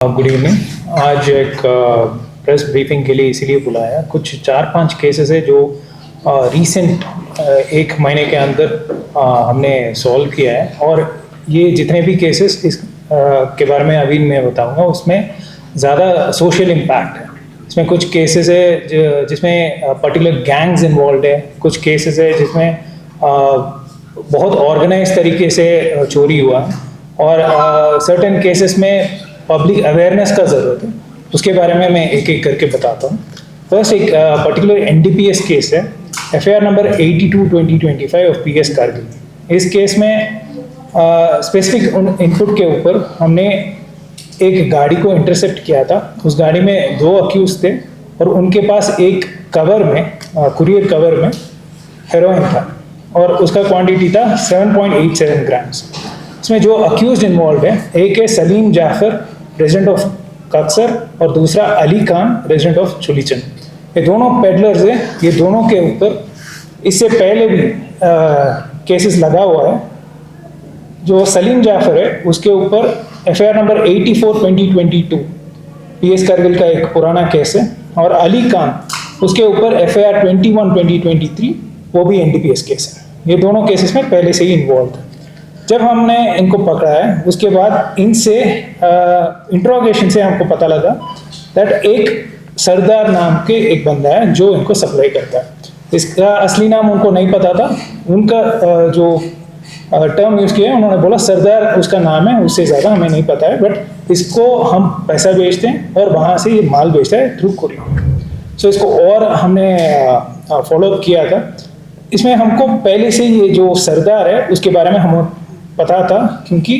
Good evening. आज एक press briefing के लिए इसीलिए बुलाया। कुछ 4-5 केसेस है जो रीसेंट 1 महीने के अंदर हमने सॉल्व किया है, और ये जितने भी केसेस इस के बारे में अभी मैं बताऊंगा, उसमें ज़्यादा सोशल इम्पैक्ट है। इसमें कुछ केसेस है जिसमें पर्टिकुलर गैंग्स इन्वॉल्व है, कुछ केसेस है जिसमें बहुत ऑर्गेनाइज तरीके से चोरी हुआ है, और सर्टेन केसेस में पब्लिक अवेयरनेस का ज़रूरत है। उसके बारे में मैं एक एक करके बताता हूँ। फर्स्ट एक पर्टिकुलर एनडीपीएस केस है, FIR number 82/2025 of PS Kargil. इस केस में स्पेसिफिक इनपुट के ऊपर हमने एक गाड़ी को इंटरसेप्ट किया था। उस गाड़ी में 2 अक्यूज थे, और उनके पास एक कवर में कुरियर कवर में हेरोइन था, और उसका क्वांटिटी था 7.87 ग्राम्स। इसमें जो अक्यूज इन्वॉल्व है, एक है सलीम जाफर, रेजिडेंट ऑफ कक्सर, और दूसरा अली खान, रेजिडेंट ऑफ चुलीचंद। ये दोनों पेडलर्स हैं। ये दोनों के ऊपर इससे पहले भी केसेस लगा हुआ है। जो सलीम जाफर है उसके ऊपर एफआईआर नंबर 84/2022 पीएस कारगिल का एक पुराना केस है, और अली खान उसके ऊपर एफआईआर 21/2023 वो भी एनडीपीएस केस है। ये दोनों केसेस में पहले से ही इन्वॉल्व थे। जब हमने इनको पकड़ा है, उसके बाद इनसे इंट्रोगेशन से हमको पता लगा दैट एक सरदार नाम के एक बंदा है जो इनको सप्लाई करता है। इसका असली नाम उनको नहीं पता था। उनका जो टर्म यूज़ किया है, उन्होंने बोला सरदार उसका नाम है, उससे ज़्यादा हमें नहीं पता है, बट इसको हम पैसा बेचते हैं और वहाँ से ये माल बेचता है थ्रू कुरियर। सो इसको और हमने फॉलो किया था। इसमें हमको पहले से ये जो सरदार है उसके बारे में हम पता था, क्योंकि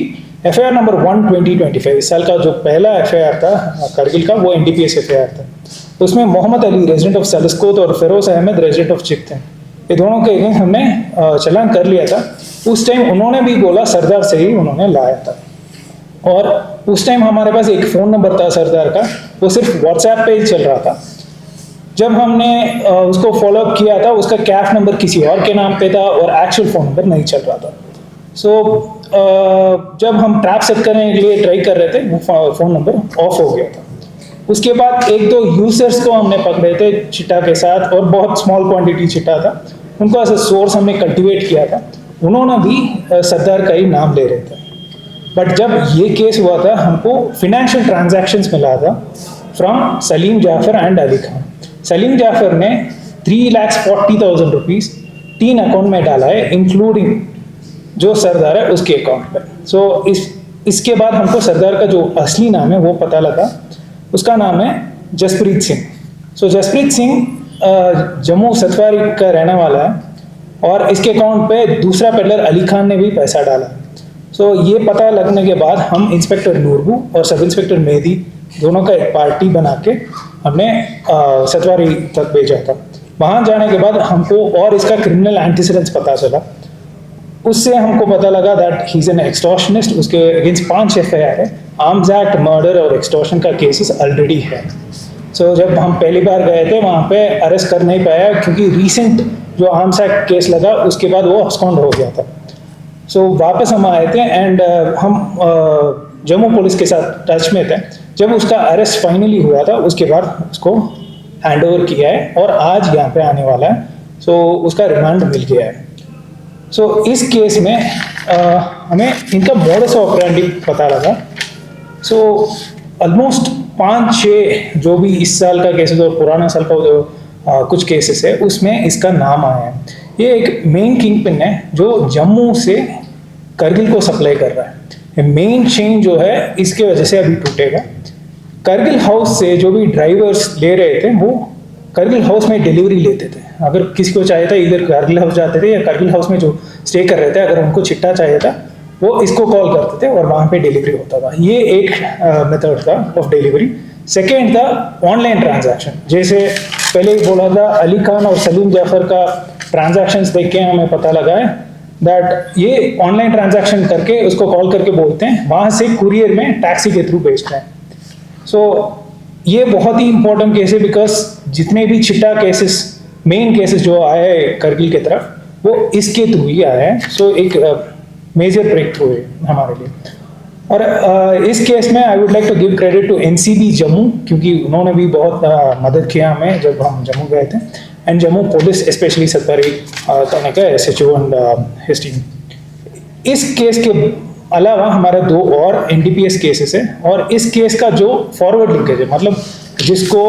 एफआईआर नंबर 1/2025 इस साल का जो पहला एफआईआर था कारगिल का, वो एनडीपीएस एफआईआर था। तो उसमें मोहम्मद अली, रेजिडेंट ऑफ सलस्कोत, और फिरोज अहमद, रेजिडेंट ऑफ चिक थे। ये दोनों के अगेंस्ट हमने चालान कर लिया था। उस टाइम उन्होंने भी बोला सरदार से ही उन्होंने लाया था, और उस टाइम हमारे पास एक फ़ोन नंबर था सरदार का, वो सिर्फ व्हाट्सएप पे ही चल रहा था। जब हमने उसको फॉलोअप किया था, उसका कैफ नंबर किसी और के नाम पे था और एक्चुअल फ़ोन नंबर नहीं चल रहा था। सो जब हम ट्रैप सेट करने के लिए ट्राई कर रहे थे, वो फ़ोन नंबर ऑफ हो गया था। उसके बाद 1-2 यूजर्स को हमने पकड़े थे चिट्टा के साथ, और बहुत स्मॉल क्वांटिटी चिट्टा था। उनको एज ए सोर्स हमने कल्टिवेट किया था। उन्होंने भी सरदार का ही नाम ले रहे थे। बट जब ये केस हुआ था, हमको फिनेंशियल ट्रांजैक्शंस मिला था फ्रॉम सलीम जाफर एंड अली खान। सलीम जाफर ने 3,40,000 रुपीज़ 3 अकाउंट में डाला है, इंक्लूडिंग जो सरदार है उसके अकाउंट पे। सो इसके बाद हमको सरदार का जो असली नाम है वो पता लगा। उसका नाम है जसप्रीत सिंह। सो जसप्रीत सिंह जम्मू सतवारी का रहने वाला है, और इसके अकाउंट पे दूसरा पेडलर अली खान ने भी पैसा डाला। सो ये पता लगने के बाद हम इंस्पेक्टर नूरबू और सब इंस्पेक्टर मेहदी दोनों का एक पार्टी बना के हमने सतवारी तक भेजा था। वहाँ जाने के बाद हमको और इसका क्रिमिनल एंटीसीडेंट्स पता चला। उससे हमको पता लगा that he is an extortionist. उसके अगेंस्ट 5 एफआईआर है, आर्म्स एक्ट, मर्डर और एक्सटॉर्शन का केसेस ऑलरेडी है। सो जब हम पहली बार गए थे वहाँ पे अरेस्ट कर नहीं पाया, क्योंकि रीसेंट जो आर्म्स एक्ट केस लगा उसके बाद वो अब्सकॉन्ड हो गया था। सो वापस हम आए थे, एंड हम जम्मू पुलिस के साथ टच में थे। जब उसका अरेस्ट फाइनली हुआ था, उसके बाद उसको हैंड ओवर किया है, और आज यहाँ पे आने वाला है। सो उसका रिमांड मिल गया है। सो इस केस में हमें इनका मोडस ऑपरेंडी पता लगा। सो ऑलमोस्ट 5-6 जो भी इस साल का केसेस और पुराना साल का जो कुछ केसेस है, उसमें इसका नाम आया है। ये एक मेन किंग पिन है जो जम्मू से करगिल को सप्लाई कर रहा है। मेन चेन जो है इसके वजह से अभी टूटेगा। करगिल हाउस से जो भी ड्राइवर्स ले रहे थे, वो करगिल हाउस में डिलीवरी लेते थे। अगर किसी को चाहिए था, इधर करगिल हाउस जाते थे या करगिल हाउस में जो स्टे कर रहे थे, अगर उनको चिट्टा चाहिए था, वो इसको कॉल करते थे और वहाँ पे डिलीवरी होता था। ये एक मेथड था ऑफ डिलीवरी। सेकेंड था ऑनलाइन ट्रांजैक्शन। जैसे पहले ही बोला था, अली खान और सलीम जाफर का ट्रांजैक्शंस देख के हमें पता लगा है दैट ये ऑनलाइन ट्रांजैक्शन करके उसको कॉल करके बोलते हैं, वहाँ से कुरियर में टैक्सी के थ्रू भेजते हैं। सो ये बहुत ही इंपॉर्टेंट केस है, बिकॉज जितने भी चिट्टा केसेस, मेन केसेस जो आए करगिल की तरफ, वो इसके थ्रू ही आए हैं। सो एक मेजर ब्रेक थ्रू है हमारे लिए। और इस केस में I would like to give credit to NCB Jammu, क्योंकि उन्होंने भी बहुत मदद किया हमें जब हम जम्मू गए थे, एंड जम्मू पुलिस स्पेशली सत्तारी कहने का SHO एंड हिज टीम। इस केस के अलावा हमारे 2 और NDPS केसेस है, और इस केस का जो फॉरवर्ड लिंकेज है, मतलब जिसको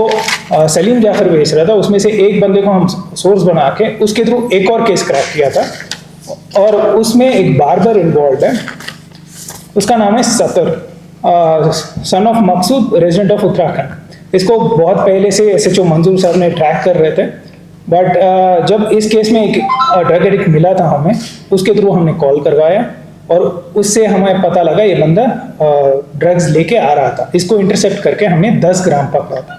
सलीम जाफर बेच रहा था, उसमें से एक बंदे को हम सोर्स बना के उसके थ्रू एक और केस क्रैक किया था, और उसमें एक बार्बर इन्वॉल्व है, उसका नाम है सतर, son of Maqsood, resident of Uttarakhand. इसको बहुत पहले से SHO मंजूर साहब ने ट्रैक कर रहे थे, बट जब इस केस में एक ड्रग एडिक्ट मिला था हमें, उसके थ्रू हमने कॉल करवाया, और उससे हमें पता लगा ये बंदा ड्रग्स लेके आ रहा था। इसको इंटरसेप्ट करके हमने 10 ग्राम पकड़ा था।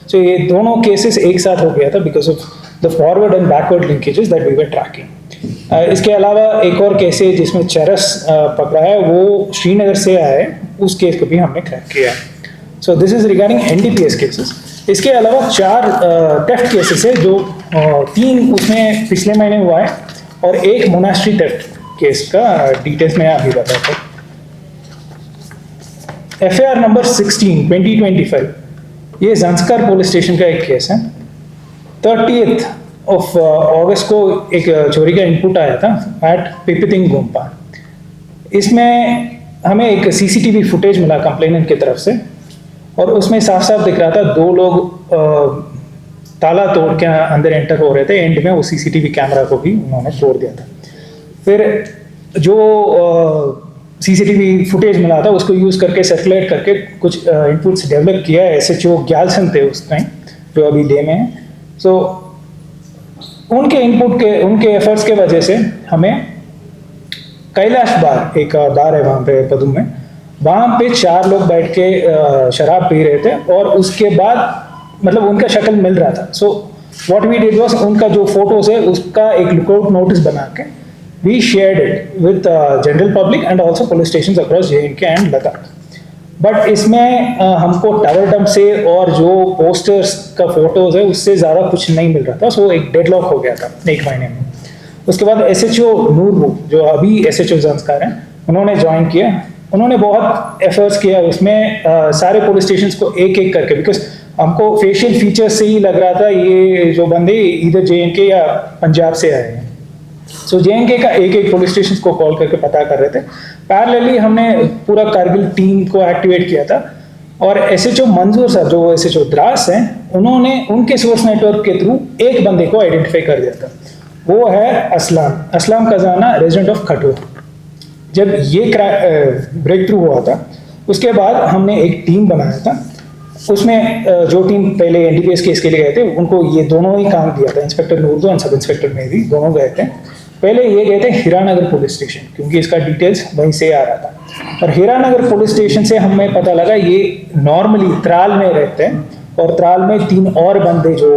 सो ये दोनों केसेस एक साथ हो गया था because of the forward and backward linkages that we were tracking. इसके अलावा एक और केस है जिसमें चरस पकड़ा है, वो श्रीनगर से आया है, उस केस को भी हमने क्रैक किया है। So this is regarding NDPS cases. इसके अलावा 4 टेफ्ट केसेस है, जो 3 उसमें पिछले महीने हुआ है, और एक मोनास्ट्री टेफ्ट केस का डिटेल्स में अभी बताता हूँ। FIR नंबर 16 2025, ये ज़ांस्कर पुलिस स्टेशन का एक केस है। 30th of अगस्त को एक चोरी का इनपुट आया था एट पिपितिंग गोम्पा। इसमें हमें एक CCTV फुटेज मिला कंप्लेनेंट की तरफ से, और उसमें साफ साफ दिख रहा था 2 लोग ताला तोड़ के अंदर एंटर हो रहे थे। एंड में वो CCTV कैमरा को भी उन्होंने तोड़ दिया था। फिर जो CCTV फुटेज मिला था उसको यूज़ करके सर्कुलेट करके कुछ इनपुट्स डेवलप किया है। SHO ग्यालसन थे उस टाइम, जो अभी ले में हैं। सो उनके इनपुट के, उनके एफर्ट्स के वजह से हमें कैलाश बार, एक बार है वहाँ पे पदुम में, वहाँ पे 4 लोग बैठ के शराब पी रहे थे, और उसके बाद मतलब उनका शक्ल मिल रहा था। So what we did was, उनका जो फोटोज है उसका एक लुकआउट नोटिस बना के we shared it with general public and also police station across JNK and Ladakh. But इसमें हमको टावर डंप से और जो पोस्टर्स का फोटोज है उससे ज़्यादा कुछ नहीं मिल रहा था। सो एक डेडलॉक हो गया था 1 महीने में। उसके बाद SHO नूरबू, जो अभी SHO ज़ांस्कर हैं, उन्होंने ज्वाइन किया। उन्होंने बहुत एफर्ट्स किया उसमें, सारे पुलिस स्टेशन को एक एक करके, बिकॉज हमको फेशियल फीचर्स से ही लग रहा था ये जो बंदे इधर JNK या पंजाब से आए हैं। सो JNK का एक एक पुलिस स्टेशन को कॉल करके पता कर रहे थे। पैरेलली हमने पूरा कारगिल टीम को एक्टिवेट किया था, और SHO मंजूर साहब, जो SHO द्रास हैं, उन्होंने उनके सोर्स नेटवर्क के थ्रू एक बंदे को आइडेंटिफाई कर दिया था। वो है असलाम खजाना, रेजिडेंट ऑफ खटोर। जब ये ब्रेक थ्रू हुआ था, उसके बाद हमने एक टीम बनाया था। उसमें जो टीम पहले NDPS केस के लिए गए थे, उनको ये दोनों ही काम दिया था, इंस्पेक्टर नूरदो एंड सब इंस्पेक्टर मेहदी, दोनों गए थे। पहले ये गए थे हीरानगर पुलिस स्टेशन, क्योंकि इसका डिटेल्स वहीं से आ रहा था। और हीरानगर पुलिस स्टेशन से हमें पता लगा ये नॉर्मली त्राल में रहते हैं, और त्राल में 3 और बंदे जो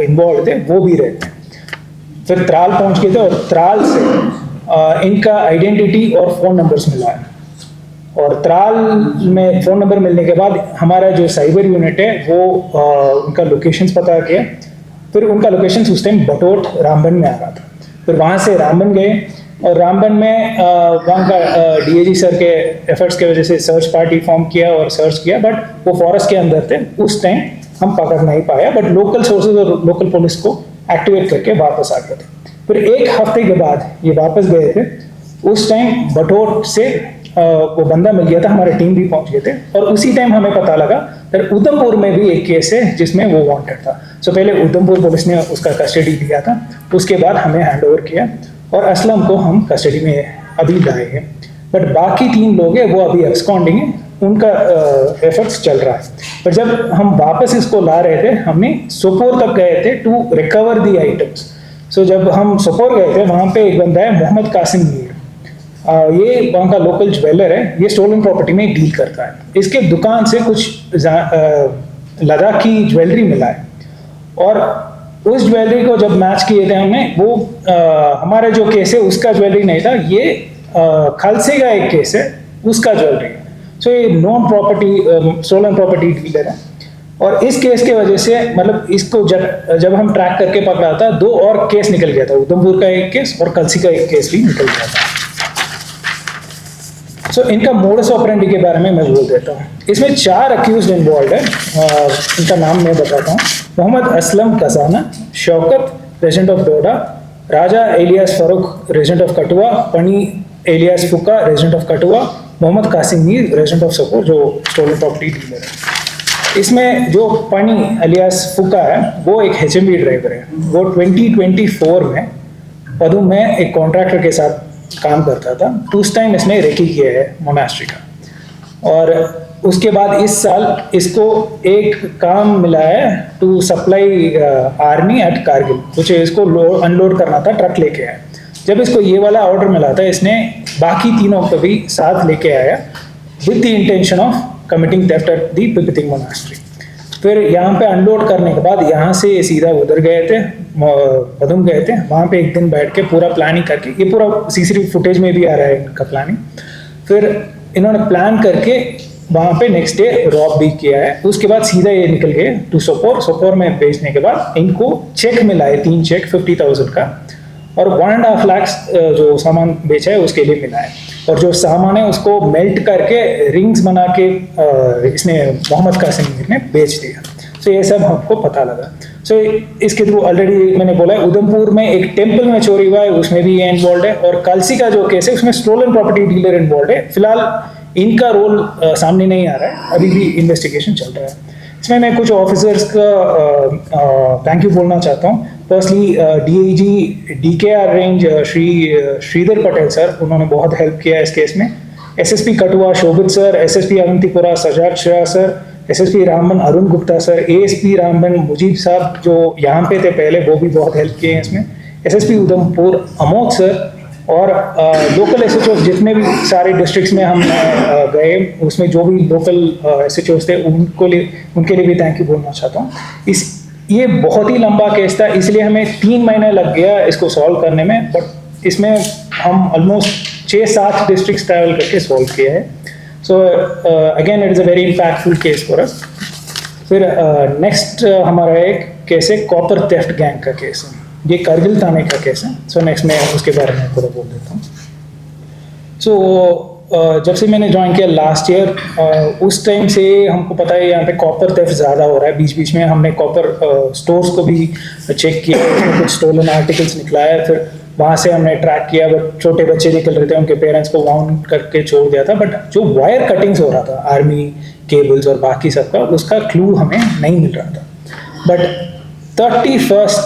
इन्वॉल्व थे वो भी रहते हैं। फिर त्राल पहुंच गए थे, और त्राल से इनका आइडेंटिटी और फ़ोन नंबर्स मिला है। और त्राल में फ़ोन नंबर मिलने के बाद हमारा जो साइबर यूनिट है वो उनका लोकेशंस पता किया। फिर उनका लोकेशन उस टाइम बटोट रामबन में आ रहा था। फिर वहाँ से रामबन गए, और रामबन में वहाँ का DAG सर के एफर्ट्स की वजह से सर्च पार्टी फॉर्म किया और सर्च किया, बट वो फॉरेस्ट के अंदर थे। उस टाइम हम पकड़ नहीं पाया, बट लोकल सोर्सेज और लोकल पुलिस को एक्टिवेट करके वापस आ गए थे। फिर 1 हफ्ते के बाद ये वापस गए थे। उस टाइम बटोट से वो बंदा मिल गया था, हमारे टीम भी पहुंच गए थे, और उसी टाइम हमें पता लगा फिर उधमपुर में भी एक केस है जिसमें वो वांटेड था। सो पहले उधमपुर पुलिस ने उसका कस्टडी दिया था, उसके बाद हमें हैंड ओवर किया, और असलम को हम कस्टडी में अभी लाए हैं। बट बाकी 3 लोग हैं वो अभी एब्सकॉन्डिंग है, उनका एफर्ट्स चल रहा है। पर जब हम वापस इसको ला रहे थे, हमने सोपोर तक गए थे टू रिकवर दी आइटम्स। सो जब हम सोपोर गए थे, वहाँ पे एक बंदा है मोहम्मद कासिम मीर, ये वहाँ का लोकल ज्वेलर है, ये स्टोलन प्रॉपर्टी में डील करता है। इसके दुकान से कुछ लद्दाखी ज्वेलरी मिला है, और उस ज्वेलरी को जब मैच किए थे हमने, वो हमारा जो केस है उसका ज्वेलरी नहीं था, ये खालसे का एक केस है उसका ज्वेलरी। सो ये non property stolen property dealer है, और इस केस के वजह से मतलब इसको जब हम ट्रैक करके पकड़ा था, 2 और केस निकल गया था, उधमपुर का एक केस और कलसी का एक केस भी निकल गया था। सो इनका मोडस ऑपरेंडी के बारे में मैं बोल देता हूँ। इसमें 4 अक्यूज्ड इन्वॉल्व है, इनका नाम मैं बताता हूँ। Mohammad Aslam Kasana, Shaukat resident of Doda, Raja alias Farooq resident of Kathua, Pani alias Phuka resident of Kathua, Mohammad Qasim Mir resident of Sopore जो स्टोलन प्रॉपर्टी डीलर है। इसमें जो पनी एलियास फुका है वो एक HMV ड्राइवर है। वो 2024 में पदुम में एक कॉन्ट्रैक्टर के साथ काम करता था। उस टाइम इसने रेकी किया है मोनास्ट्री का, और उसके बाद इस साल इसको एक काम मिला है to supply army at Kargil, कुछ इसको अनलोड करना था, ट्रक लेके आया। जब इसको ये वाला ऑर्डर मिला था, इसने बाकी तीनों को भी साथ लेके आया with the intention of committing theft at the पिपितिंग मोनास्ट्री। फिर यहाँ पे अनलोड करने के बाद यहाँ से सीधा उधर गए थे, पदुम गए थे। वहाँ पे एक दिन बैठ के पूरा प्लानिंग करके, ये पूरा CCTV फुटेज में भी आ रहा है इनका प्लानिंग। फिर इन्होंने प्लान करके वहाँ पे नेक्स्ट डे रॉब भी किया है। उसके बाद सीधा ये निकल गए टू सोपोर। सोपोर में बेचने के बाद इनको चेक मिला है, 3 चेक 50,000 का, और 1.5 लाख जो सामान बेचा है उसके लिए मिला है। और जो सामान है उसको मेल्ट करके रिंग्स बना के इसने मोहम्मद कासिम ने बेच दिया। सो ये सब हमको पता लगा। सो इसके थ्रू ऑलरेडी मैंने बोला है, उधमपुर में एक टेम्पल में चोरी हुआ है, उसमें भी ये इन्वॉल्व है। और कलसी का जो केस है उसमें स्टोलन प्रॉपर्टी डीलर इन्वॉल्व है। फिलहाल इनका रोल सामने नहीं आ रहा है, अभी भी इन्वेस्टिगेशन चल रहा है। इसमें मैं कुछ ऑफिसर्स का थैंक यू बोलना चाहता हूँ। Firstly DIG DKR range Shridhar Patel sir, उन्होंने बहुत हेल्प किया है इस केस में। SSP Kathua Shobhit sir, SSP Awantipora Sajad Shah sir, SSP Ramban Arun Gupta sir, ASP Ramban Mujeeb साहब जो यहाँ पे थे पहले, वो भी बहुत हेल्प किए हैं इसमें। SSP उधमपुर अमोद सर, और लोकल SHOs जितने भी सारे डिस्ट्रिक्ट्स में हम गए, उसमें जो भी लोकल SHOs थे उनके लिए भी थैंक यू बोलना चाहता हूँ। ये बहुत ही लंबा केस था, इसलिए हमें 3 महीने लग गया इसको सॉल्व करने में, बट इसमें हम ऑलमोस्ट 6-7 डिस्ट्रिक्ट्स ट्रैवल करके सॉल्व किया है। So again it is a very impactful case for us. फिर नेक्स्ट हमारा एक केस है कॉपर थेफ्ट गैंग का केस है, ये करगिल थाने का केस है। सो नेक्स्ट मैं उसके बारे में थोड़ा बोल देता हूँ। सो जब से मैंने ज्वाइन किया लास्ट ईयर, उस टाइम से हमको पता है यहाँ पे कॉपर थेफ्ट ज़्यादा हो रहा है। बीच बीच में हमने कॉपर स्टोर्स को भी चेक किया, उसमें कुछ स्टोलन आर्टिकल्स निकला है। फिर वहाँ से हमने ट्रैक किया, बट छोटे बच्चे निकल रहे थे, उनके पेरेंट्स को वाउंड करके छोड़ दिया था। बट जो वायर कटिंग्स हो रहा था आर्मी केबल्स और बाकी सबका, उसका क्लू हमें नहीं मिल रहा था। बट 31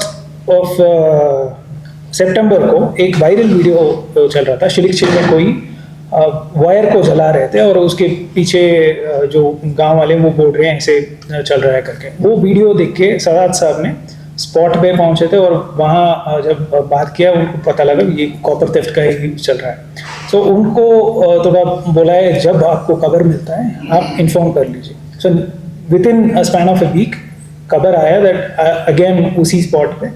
सितंबर को एक वायरल वीडियो चल रहा था। शिलिक में कोई वायर को जला रहे थे और उसके पीछे जो गांव वाले वो बोल रहे हैं ऐसे चल रहा है करके। वो वीडियो देख के सदात साहब ने स्पॉट पे पहुंचे थे और वहाँ जब बात किया उनको पता लगा ये कॉपर थेफ्ट का ही चल रहा है। सो उनको थोड़ा बोला है जब आपको खबर मिलता है आप इन्फॉर्म कर लीजिए। So within a span of a week खबर आया दैट अगेन उसी स्पॉट पे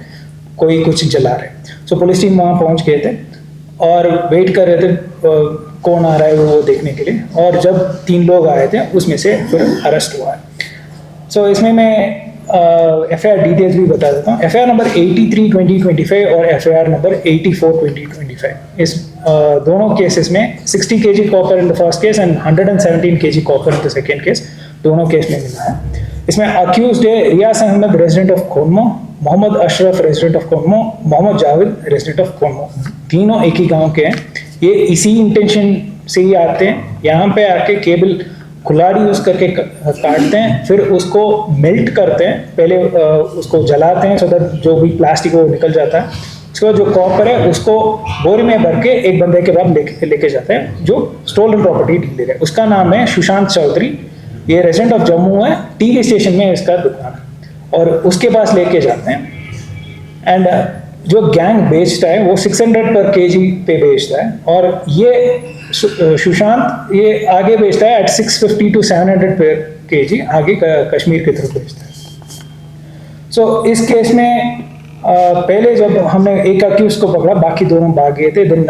कोई कुछ जला रहे। सो पुलिस टीम वहाँ पहुँच गए थे और वेट कर रहे थे कौन आ रहा है वो देखने के लिए। और जब 3 लोग आए थे उसमें से फिर अरेस्ट हुआ है। सो इसमें मैं FIR डिटेल्स भी बता देता हूँ। FIR नंबर 83/2025 और FIR नंबर 84/2025। इस दोनों केसेस में 60 kg copper in the first case and 117 kg copper in the second case, दोनों केस में मिला है। इसमें अक्यूज्ड है Riyaz Ahmed resident of Khonmoh, Mohammad Ashraf resident of Khonmoh, Mohammad Javed resident of Khonmoh. तीनों एक ही गांव के हैं। ये इसी इंटेंशन से ही आते हैं, यहाँ पे आके केबल कुल्हाड़ी यूज करके काटते हैं, फिर उसको मेल्ट करते हैं, पहले उसको जलाते हैं सो दैट जो भी प्लास्टिक वो निकल जाता है। उसके बाद जो कॉपर है उसको बोरी में भर के एक बंदे के बाद लेके जाते हैं जो स्टोलन प्रॉपर्टी डीलर है। उसका नाम है सुशांत चौधरी, ये रेजिडेंट ऑफ जम्मू है। टीवी स्टेशन में इसका दुकान है और उसके पास लेके जाते हैं। एंड जो गैंग बेचता है वो 600 पर kg पे बेचता है और ये सुशांत ये आगे बेचता है एट 650 to 700 पर kg आगे कश्मीर की तरफ बेचता है। सो इस केस में पहले जब हमने एक अक्यूज को पकड़ा, बाकी दोनों भाग गए थे। देन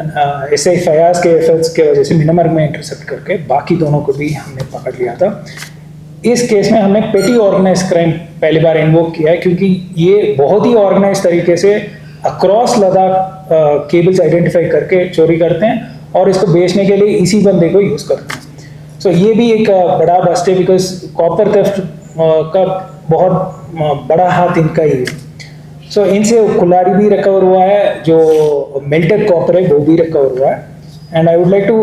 SI फयाज के एफर्ट्स के वजह से मिनमर्ग में इंटरसेप्ट करके बाकी दोनों को भी हमने पकड़ लिया था। इस केस में हमने पेटी ऑर्गेनाइज क्राइम पहली बार इन्वोक किया है क्योंकि ये बहुत ही ऑर्गेनाइज तरीके से अक्रॉस लद्दाख केबल्स आइडेंटिफाई करके चोरी करते हैं और इसको बेचने के लिए इसी बंदे को यूज़ करते हैं। सो ये भी एक बड़ा बस्ट है, बिकॉज कॉपर थेफ्ट का बहुत बड़ा हाथ इनका ही है। सो इनसे कुल्हाड़ी भी रिकवर हुआ है, जो मेल्टेड कॉपर है वो भी रिकवर हुआ है। And I would like to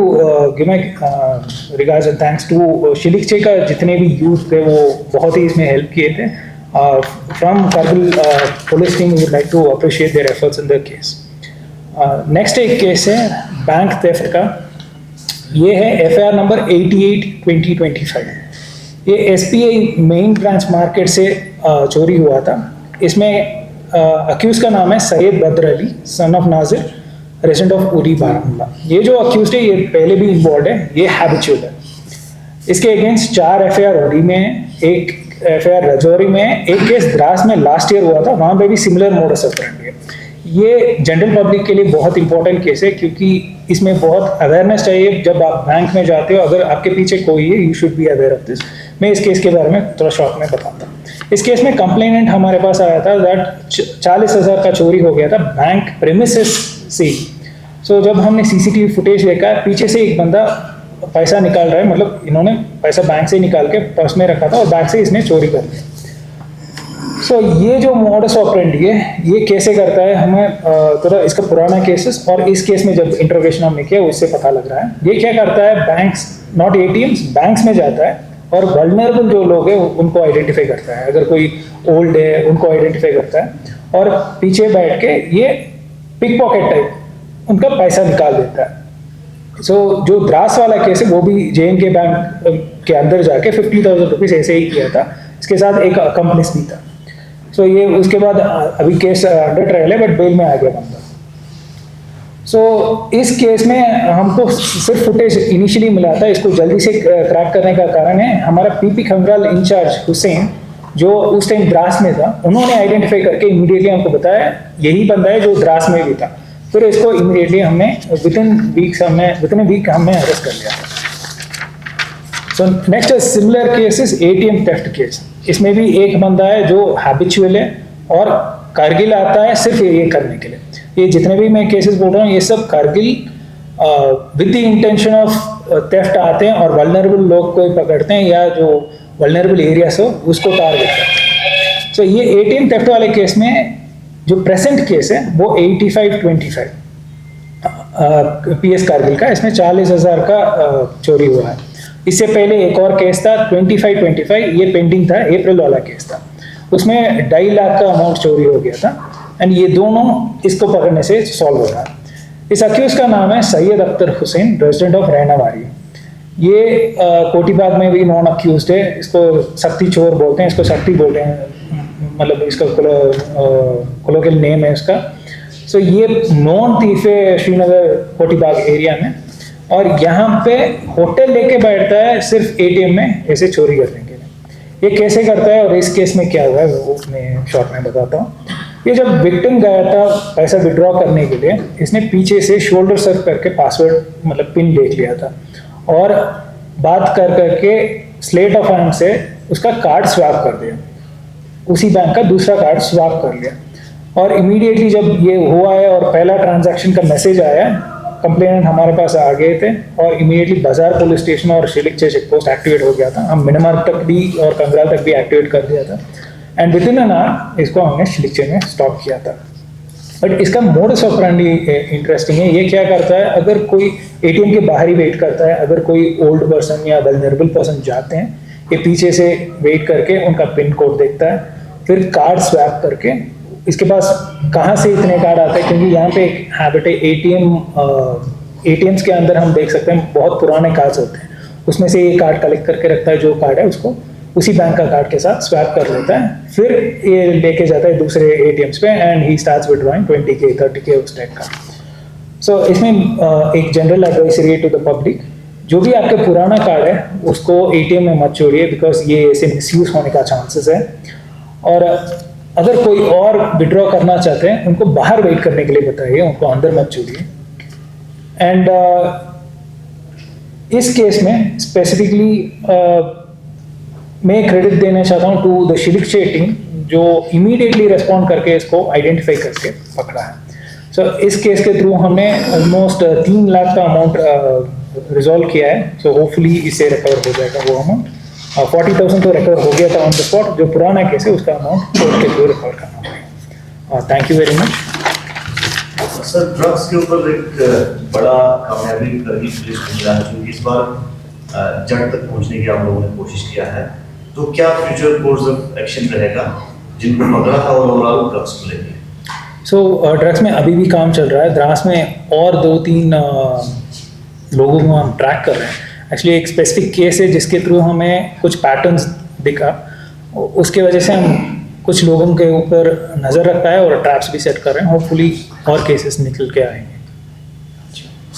give my regards and thanks to शिलिक्चे का जितने भी यूथ थे वो बहुत ही इसमें हेल्प किए थे। From Kargil police team would like to appreciate their efforts in the case. Next एक केस है बैंक थेफ्ट का। ये है FIR नंबर 88/2025। ये SBI मेन ब्रांच मार्केट से चोरी हुआ था। इसमें अक्यूज का नाम है Syed Badr Ali son of Nazir, resident of Uri Baramulla. ये जो अक्यूज है ये पहले भी इन्वॉल्व है, ये हैबिचुअल है। इसके अगेंस्ट 4 FIR उरी में, 1 FIR रजौरी में, एक केस द्रास में लास्ट ईयर हुआ था, वहाँ पे भी सिमिलर मोडस ऑपरेंडी है। ये जनरल पब्लिक के लिए बहुत इंपॉर्टेंट केस है, क्योंकि इसमें बहुत अवेयरनेस चाहिए। जब आप बैंक में जाते हो, अगर आपके पीछे कोई है, you should be aware of this. मैं इस केस के बारे में थोड़ा शॉर्ट में बताता हूँ। इस केस में कंप्लेनेंट हमारे पास आया था दैट 40,000 का चोरी हो गया था बैंक प्रेमिसेस से। सो जब हमने CCTV फुटेज देखा, पीछे से एक बंदा पैसा निकाल रहा है, मतलब इन्होंने पैसा बैंक से निकाल के पर्स में रखा था और बैंक से इसने चोरी कर लिया। सो ये जो मॉडस ऑपरेंडी है ये कैसे करता है, हमें थोड़ा इसका पुराना केसेस और इस केस में जब इंट्रोगेशन हमने किया उससे पता लग रहा है। ये क्या करता है, बैंक्स नॉट ATMs, बैंक्स में जाता है और वल्नरेबल जो लोग हैं उनको आइडेंटिफाई करता है। अगर कोई ओल्ड है उनको आइडेंटिफाई करता है और पीछे बैठ के ये पिक पॉकेट टाइप उनका पैसा निकाल देता है। सो जो द्रास वाला केस है वो भी JNK बैंक के अंदर जाके 50,000 रुपीज़ ऐसे ही किया था। इसके साथ एक अकम्पलिस भी था। सो ये उसके बाद अभी केस अंडर ट्रायल है, बट बेल में आ गया बंदा। सो इस केस में हमको सिर्फ फुटेज इनिशियली मिला था। इसको जल्दी से क्रैक करने का कारण है हमारा PP खंगाल इंचार्ज हुसैन, जो उस टाइम द्रास में था, उन्होंने आइडेंटिफाई करके इमीडिएटली हमको बताया यही बंदा है जो द्रास में भी था। फिर इसको इमीडिएटली हमने विद इन वीक हमने अरेस्ट कर लिया। So next similar cases ATM theft case. इसमें भी एक बंदा है जो हैबिचुअल है और कारगिल आता है सिर्फ ये करने के लिए। ये जितने भी मैं केसेस बोल रहा हूँ ये सब Kargil with the intention of theft आते हैं और वल्नरेबल लोग को पकड़ते हैं या जो वल्नरेबल एरियाज हो उसको टारगेट करते हैं। सो ये ATM थेफ्ट वाले केस में जो प्रेजेंट केस है वो 85/25 PS कारगिल का। इसमें 40,000 का चोरी हुआ है। इससे पहले एक और केस था 25/25, ये पेंडिंग था, अप्रैल वाला केस था। उसमें 2.5 लाख का अमाउंट चोरी हो गया था एंड ये दोनों इसको पकड़ने से सॉल्व हो रहा है। इस अक्यूज का नाम है सैयद अख्तर हुसैन, रेजिडेंट ऑफ रैनावाड़ी। ये कोटीबाग में भी नॉन अक्यूज है। इसको शक्ति चोर बोलते हैं, इसको शक्ति बोलते हैं, मतलब इसका कोलोकियल नेम है इसका। सो ये नॉन थीफ है श्रीनगर कोटीबाग एरिया में और यहाँ पे होटल लेके बैठता है सिर्फ ATM में ऐसे चोरी करने के लिए। ये कैसे करता है और इस केस में क्या हुआ है वो मैं शॉर्ट में बताता हूँ। ये जब विक्टिम गया था पैसा विड्रॉ करने के लिए, इसने पीछे से शोल्डर सर्व करके पासवर्ड मतलब पिन देख लिया था और बात कर करके स्लेट ऑफ हैंड से उसका कार्ड स्वैप कर दिया, उसी बैंक का दूसरा कार्ड स्वैप कर लिया। और इमीडिएटली जब ये हुआ है और पहला ट्रांजैक्शन का मैसेज आया, कंप्लेनेंट हमारे पास आ गए थे और इमीडिएटली बाजार पुलिस स्टेशन और शिलिक्चे चेक पोस्ट एक्टिवेट हो गया था। हम मिनमार्ग तक भी और कंगराल तक भी एक्टिवेट कर दिया था and with in an hour इसको हमने शिलिक्चे में स्टॉप किया था। बट इसका मोडस ऑपरेंडी इंटरेस्टिंग है। ये क्या करता है, अगर कोई ATM के बाहर ही वेट करता है, अगर कोई ओल्ड पर्सन या वल्नरेबल पर्सन जाते हैं, ये पीछे से वेट करके उनका पिन कोड देखता है, फिर कार्ड स्वैप करके इसके पास कहाँ से इतने कार्ड आते हैं, क्योंकि यहाँ पे एक हैबिट है ATMs के अंदर हम देख सकते हैं बहुत पुराने कार्ड्स होते हैं, उसमें से ये कार्ड कलेक्ट करके रखता है, जो कार्ड है उसको उसी बैंक का कार्ड के साथ स्वैप कर लेता है, फिर ये लेके जाता है दूसरे ATMs पे and he starts withdrawing 20K 30K उस टाइप का। सो इसमें एक general advisory to the public, जो भी आपके पुराना कार्ड है उसको ATM में मत छोड़िए, बिकॉज ये ऐसे मिसयूज होने का चांसेस है। और अगर कोई और विड्रॉ करना चाहते हैं उनको बाहर वेट करने के लिए बताइए, उनको अंदर मत छोड़िए। एंड इस केस में स्पेसिफिकली मैं क्रेडिट देना चाहता हूँ टू द शिलिक्चे टीम, जो इमीडिएटली रेस्पॉन्ड करके इसको आइडेंटिफाई करके पकड़ा है। सो इस केस के थ्रू हमने ऑलमोस्ट 3 लाख का अमाउंट रिजॉल्व किया है. सो होपफुली इससे रिकवर हो जाएगा वो अमाउंट. 40,000 तो रिकवर हो गया था ऑन द स्पॉट. जो पुराना केस है उसका अमाउंट कोर्ट के थ्रू रिकवर करना पड़ेगा. Thank you very much. Sir, drugs के ऊपर एक बड़ा कामयाबी करगी पुलिस को मिला है, क्योंकि इस बार जड़ तक पहुंचने की आप लोगों ने कोशिश किया है. तो क्या फ्यूचर कोर्स ऑफ एक्शन रहेगा जिनको पकड़ा था और ओवरऑल ड्रग्स को लेके? सो ड्रग्स में अभी भी काम चल रहा है. द्रास में और 2-3 लोगों को हम ट्रैक कर रहे हैं. एक्चुअली एक स्पेसिफिक केस है जिसके थ्रू हमें कुछ पैटर्न्स दिखा. उसके वजह से हम कुछ लोगों के ऊपर नज़र रखता है और ट्रैप्स भी सेट कर रहे हैं. होपफुली और केसेस निकल के आएंगे.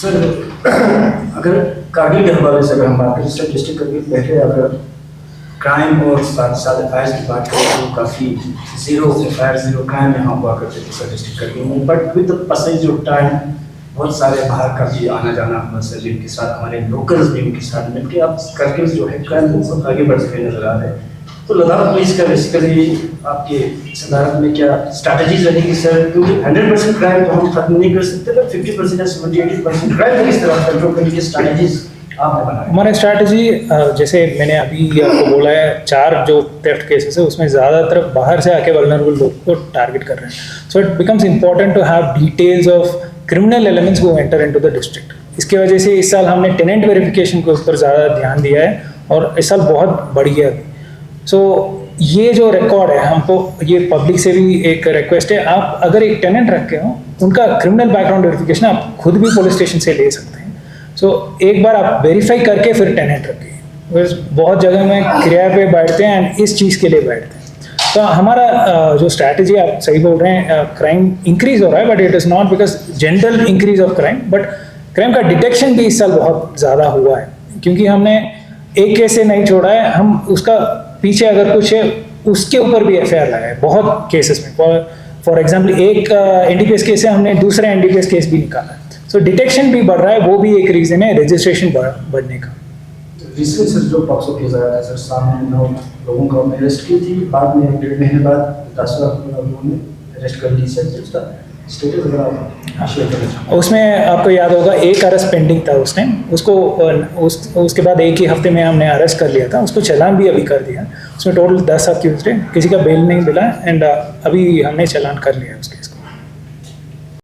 सर, अगर कारगिल के हवाले से अगर हम बात करें, सर डिस्ट्रिक्ट करगिल पहले अगर क्राइम और साथ साथ एफ की बात करें तो काफ़ी जीरो एफ जीरो क्राइम यहाँ हुआ करते थे सर डिस्ट्रिक्ट करगिल में. But with the passage of time बहुत सारे बाहर का भी आना जाना हुआ सर, जिनके साथ हमारे लोकल्स भी उनके साथ मिलकर अब करगिल जो है क्राइम बहुत आगे बढ़ते हुए नजर आ रहे हैं. तो लद्दाख पुलिस का बेसिकली आपके सदारत में क्या स्ट्रैटेजीज रहेगी सर? क्योंकि 100% क्राइम तो हम खत्म नहीं कर सकते, बट 50% या 70-80% क्राइम को किस तरह कंट्रोल करने की स्ट्रैटेजीज आपने बनाई? हमारा स्ट्रैटेजी जैसे मैंने अभी आपको बोला है, 4 जो थेफ्ट केसेस है उसमें ज़्यादातर बाहर से आके वल्नरेबल लोग को टारगेट कर रहे हैं. So it becomes important to have details of criminal elements who enter into the district. इसकी वजह से इस साल हमने टेनेंट वेरिफिकेशन के ऊपर ज़्यादा ध्यान दिया है और इस साल बहुत बढ़ गया अभी. सो ये जो रिकॉर्ड है, हमको ये पब्लिक से भी एक रिक्वेस्ट है, आप अगर एक टेनेंट रखे हो उनका क्रिमिनल बैकग्राउंड वेरिफिकेशन आप खुद भी पुलिस स्टेशन से ले सकते हैं. सो एक बार आप वेरीफाई करके फिर टेनेंट रखिए. बहुत जगह में किराए पे बैठते हैं एंड इस चीज़ के लिए बैठते हैं. तो हमारा जो स्ट्रैटेजी, आप सही बोल रहे हैं, क्राइम इंक्रीज हो रहा है, but it is not because general increase of crime, but crime का डिटेक्शन भी इस साल बहुत ज़्यादा हुआ है. क्योंकि हमने एक केस से नहीं छोड़ा है, हम उसका पीछे अगर कुछ है उसके ऊपर भी एफआईआर लगाए बहुत केसेस में. फॉर एग्जांपल एक एनडीपीएस केस से हमने दूसरा एनडीपीएस केस भी निकाला है. सो डिटेक्शन भी बढ़ रहा है, वो भी एक रीज़न है रजिस्ट्रेशन बढ़ने का. रिसेंट सर जो पॉक्सो केस आया था सर, सामने 9 लोगों को हमने अरेस्ट की थी. बाद में 1.5 महीने बाद 10 लोगों ने अरेस्ट कर ली सर. उसका स्टेटस अगर आप शेयर करें. उसमें आपको याद होगा एक अरेस्ट पेंडिंग था उसने, उसको उसके बाद एक ही हफ्ते में हमने अरेस्ट कर लिया था. उसको चालान भी अभी कर दिया. उसमें टोटल 10 अक्यूज्ड है, किसी का बेल नहीं मिला एंड अभी हमने चालान कर लिया उसके.